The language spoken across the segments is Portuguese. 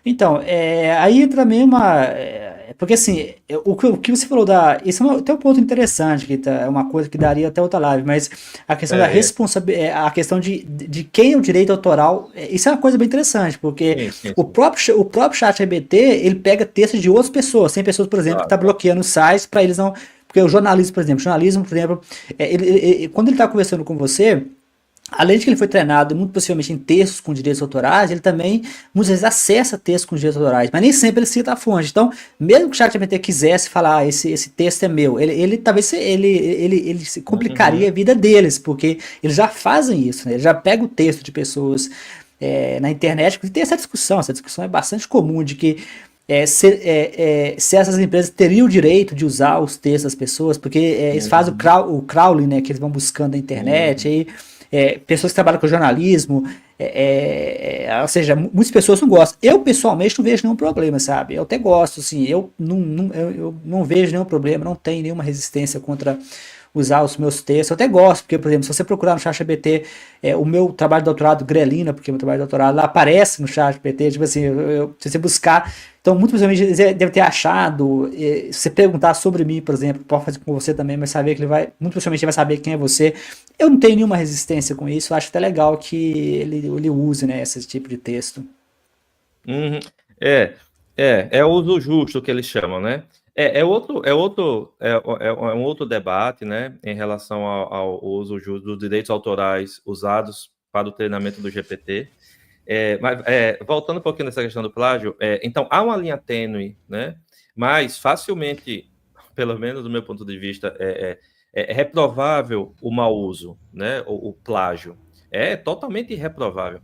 Então, aí entra mesmo porque assim, o que você falou isso tem um ponto interessante, que é uma coisa que daria até outra live, mas a questão da É, responsabilidade, a questão de quem é o direito autoral, isso é uma coisa bem interessante, porque sim, sim, o sim. próprio, o próprio ChatGPT, ele pega textos de outras pessoas, tem pessoas, por exemplo, que Claro, está claro. bloqueando sites para eles não. Porque o jornalismo, por exemplo, quando ele está conversando com você, além de que ele foi treinado muito possivelmente em textos com direitos autorais, ele também muitas vezes acessa textos com direitos autorais, mas nem sempre ele cita a fonte. Então, mesmo que o ChatGPT quisesse falar, esse texto é meu, ele talvez ele se complicaria a Uhum. vida deles, porque eles já fazem isso, né? Ele já pega o texto de pessoas na internet, e tem essa discussão é bastante comum de que se essas empresas teriam o direito de usar os textos das pessoas, porque eles fazem Uhum. o crawling, né, que eles vão buscando na internet, Uhum. aí pessoas que trabalham com jornalismo, ou seja, muitas pessoas não gostam. Eu, pessoalmente, não vejo nenhum problema, sabe? Eu até gosto, assim, eu não vejo nenhum problema, não tenho nenhuma resistência contra usar os meus textos. Eu até gosto, porque, por exemplo, se você procurar no ChatGPT o meu trabalho de doutorado, Grelina, porque meu trabalho de doutorado lá aparece no ChatGPT, tipo assim, se você buscar. Então, muito possivelmente você deve ter achado. Se você perguntar sobre mim, por exemplo, pode fazer com você também, mas saber que muito possivelmente ele vai saber quem é você. Eu não tenho nenhuma resistência com isso, eu acho até legal que ele use, né, esse tipo de texto. Uhum. É, é o uso justo que eles chamam, né? É um outro debate, né, em relação ao uso justo dos direitos autorais usados para o treinamento do GPT. Voltando um pouquinho nessa questão do plágio, então há uma linha tênue, né? Mas facilmente, pelo menos do meu ponto de vista, é reprovável o mau uso, né? O plágio. É totalmente reprovável.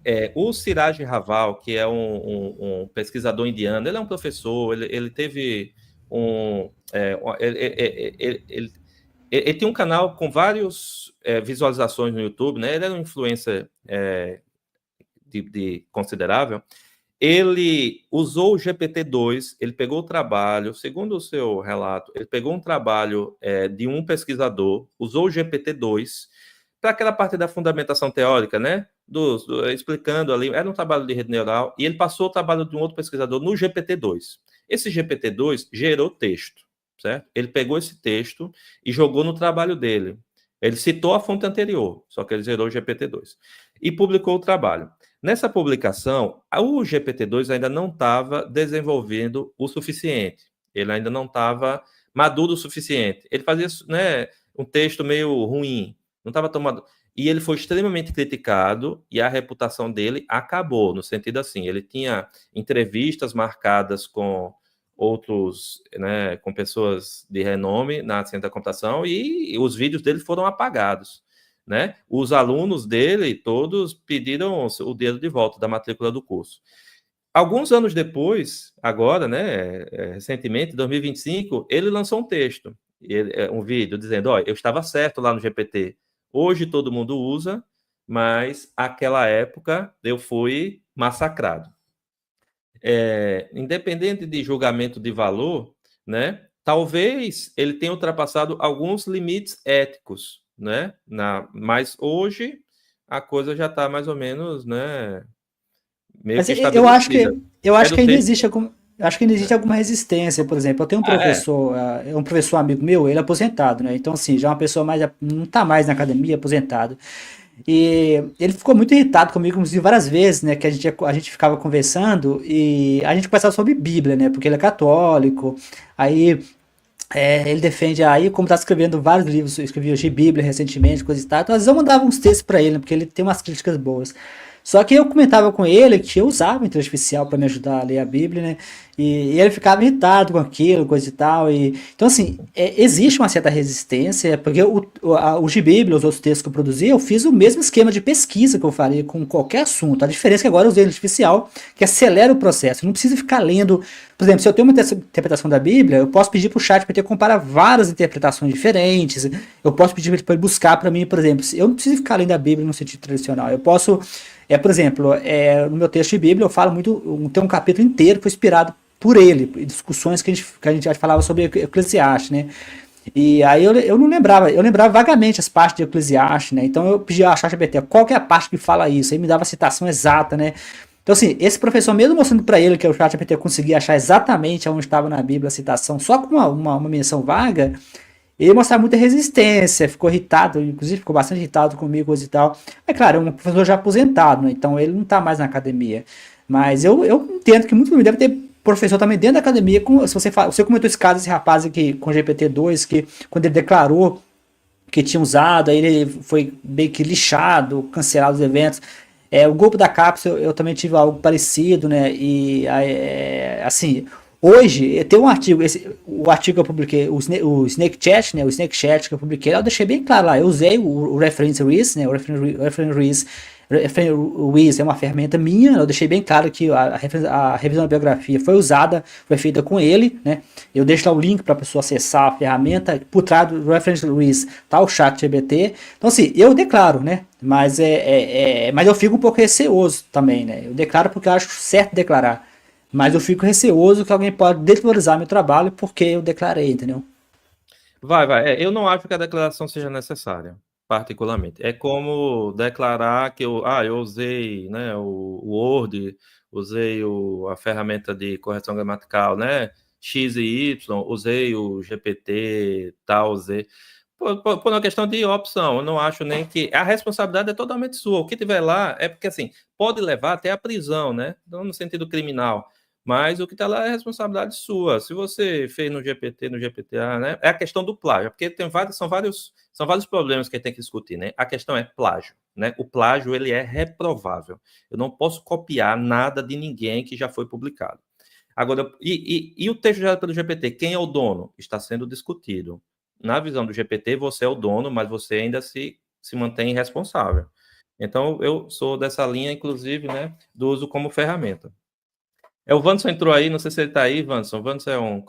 É, o Siraj Raval, que é um pesquisador indiano, ele é um professor, ele teve um. Ele tem um canal com várias visualizações no YouTube, né? Ele era um influencer de considerável. Ele usou o GPT-2, ele pegou o trabalho, segundo o seu relato, ele pegou um trabalho de um pesquisador, usou o GPT-2 para aquela parte da fundamentação teórica, né? Explicando ali, era um trabalho de rede neural, e ele passou o trabalho de um outro pesquisador no GPT-2. Esse GPT-2 gerou texto, certo? Ele pegou esse texto e jogou no trabalho dele. Ele citou a fonte anterior, só que ele gerou o GPT-2 e publicou o trabalho. Nessa publicação, o GPT-2 ainda não estava desenvolvendo o suficiente. Ele ainda não estava maduro o suficiente. Ele fazia, né, um texto meio ruim, não estava tomando. E ele foi extremamente criticado e a reputação dele acabou, no sentido assim, ele tinha entrevistas marcadas com outros, né, com pessoas de renome na ciência da computação e os vídeos dele foram apagados, né? Os alunos dele todos pediram o dinheiro de volta da matrícula do curso. Alguns anos depois, agora, né, recentemente, em 2025, ele lançou um texto, um vídeo dizendo: olha, eu estava certo lá no GPT. Hoje todo mundo usa, mas aquela época eu fui massacrado. Independente de julgamento de valor, né? Talvez ele tenha ultrapassado alguns limites éticos, né? Mas hoje a coisa já está mais ou menos, né? Meio Mas que eu acho estabelecida. que eu É acho do que ainda texto. existe Né? alguma resistência, por exemplo. Eu tenho um Ah, professor, um professor amigo meu, ele é aposentado, né? Então assim, já é uma pessoa mais não está mais na academia, aposentado. E ele ficou muito irritado comigo, inclusive, várias vezes, né? Que a gente ficava conversando e a gente conversava sobre Bíblia, né? Porque ele é católico. Aí ele defende aí, como tá escrevendo vários livros, eu escrevi hoje Bíblia recentemente, coisa e tal. Então, às vezes eu mandava uns textos para ele, né, porque ele tem umas críticas boas. Só que eu comentava com ele que eu usava a inteligência artificial para me ajudar a ler a Bíblia, né? E ele ficava irritado com aquilo, coisa e tal. Então, assim, existe uma certa resistência, porque o Gibíblia, os outros textos que eu produzi, eu fiz o mesmo esquema de pesquisa que eu faria com qualquer assunto. A diferença é que agora eu usei a inteligência artificial, que acelera o processo. Eu não preciso ficar lendo. Por exemplo, se eu tenho uma interpretação da Bíblia, eu posso pedir para o chat para ele comparar várias interpretações diferentes. Eu posso pedir para ele buscar para mim, por exemplo, eu não preciso ficar lendo a Bíblia no sentido tradicional. Eu posso, por exemplo, no meu texto de Bíblia eu falo muito, tem um capítulo inteiro que foi inspirado por ele, discussões que a gente já falava sobre Eclesiastes, né? E aí eu não lembrava, eu lembrava vagamente as partes de Eclesiastes, né? Então eu pedi a ChatGPT, qual que é a parte que fala isso? Aí me dava a citação exata, né? Então, assim, esse professor, mesmo mostrando para ele que o ChatGPT conseguia achar exatamente onde estava na Bíblia a citação, só com uma menção vaga, ele mostrava muita resistência, ficou irritado, inclusive ficou bastante irritado comigo e tal. É claro, é um professor já aposentado, né? Então ele não está mais na academia. Mas eu entendo que muito deve ter professor também dentro da academia. Se você comentou esse caso, esse rapaz aqui com o GPT-2, que quando ele declarou que tinha usado, aí ele foi meio que lixado, cancelado os eventos. O golpe da cápsula, eu também tive algo parecido, né? E assim, hoje tem um artigo, o artigo que eu publiquei, o Snake Chat, né? O Snake Chat que eu publiquei, eu deixei bem claro lá. Eu usei o Reference Wiz, né? O Reference Wiz é uma ferramenta minha. Eu deixei bem claro que a revisão da biografia foi usada, foi feita com ele, né? Eu deixo lá o link para a pessoa acessar a ferramenta. Por trás do Reference Wiz tá o chat GBT. Então, assim, eu declaro, né? Mas eu fico um pouco receoso também, né? Eu declaro porque eu acho certo declarar. Mas eu fico receoso que alguém pode desvalorizar meu trabalho porque eu declarei, entendeu? Vai. Eu não acho que a declaração seja necessária, particularmente. É como declarar que eu usei, né, o Word, usei a ferramenta de correção gramatical, né, X e Y, usei o GPT, tal, Z. Por uma questão de opção, eu não acho nem que... A responsabilidade é totalmente sua. O que tiver lá é porque, assim, pode levar até a prisão, né? Não no sentido criminal. Mas o que está lá é responsabilidade sua. Se você fez no GPT, no GPTA, né? É a questão do plágio, porque são vários problemas que a gente tem que discutir, né? A questão é plágio, né? O plágio, ele é reprovável. Eu não posso copiar nada de ninguém que já foi publicado. Agora, e o texto gerado pelo GPT, quem é o dono? Está sendo discutido. Na visão do GPT, você é o dono, mas você ainda se mantém responsável. Então, eu sou dessa linha, inclusive, né, do uso como ferramenta. O Vanson entrou aí, não sei se ele está aí, Vanson. Vanson é um